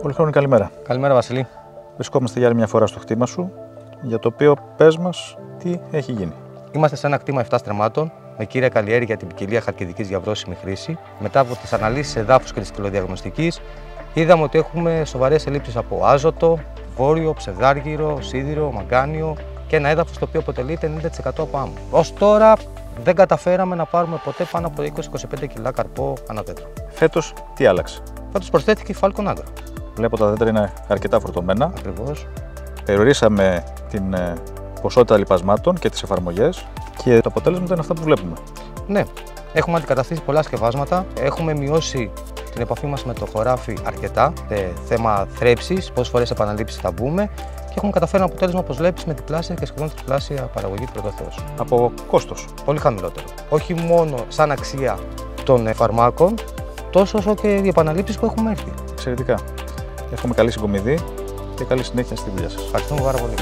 Πολυχρόνη, καλημέρα. Καλημέρα, Βασίλη. Βρισκόμαστε για άλλη μια φορά στο κτήμα σου, για το οποίο πες μας τι έχει γίνει. Είμαστε σε ένα κτήμα 7 στρεμμάτων με κύρια καλλιέργεια την ποικιλία χαλκιδικής για βρώσιμη χρήση. Μετά από τις αναλύσεις εδάφους και της κυλοδιαγνωστικής, είδαμε ότι έχουμε σοβαρές ελλείψεις από άζωτο, βόρειο, ψευδάργυρο, σίδηρο, μαγκάνιο και ένα έδαφος το οποίο αποτελείται 90% από άμμο. Ως τώρα δεν καταφέραμε να πάρουμε ποτέ πάνω από 20-25 κιλά καρπό ανά δέντρο. Φέτος τι άλλαξε? Φέτος προσθέθηκε η Falcon Agro. Βλέπω τα δέντρα είναι αρκετά φορτωμένα. Ακριβώς. Περιορίσαμε την ποσότητα λιπασμάτων και τις εφαρμογές και το αποτέλεσμα ήταν αυτά που βλέπουμε. Ναι, έχουμε αντικαταστήσει πολλά σκευάσματα, έχουμε μειώσει την επαφή μας με το χωράφι αρκετά, θέμα θρέψης, πόσες φορές επαναλήψεις θα μπούμε και έχουμε καταφέρει ένα αποτέλεσμα, όπως βλέπεις, με διπλάσια και σχεδόν τριπλάσια παραγωγή του πρωτοθέως. Από κόστος. Πολύ χαμηλότερο. Όχι μόνο σαν αξία των φαρμάκων, τόσο όσο και οι επαναλήψεις που έχουμε έρθει. Εξαιρετικά. Έχουμε καλή συγκομιδή και καλή συνέχεια στη δουλειά σας. Ευχαριστούμε πάρα πολύ.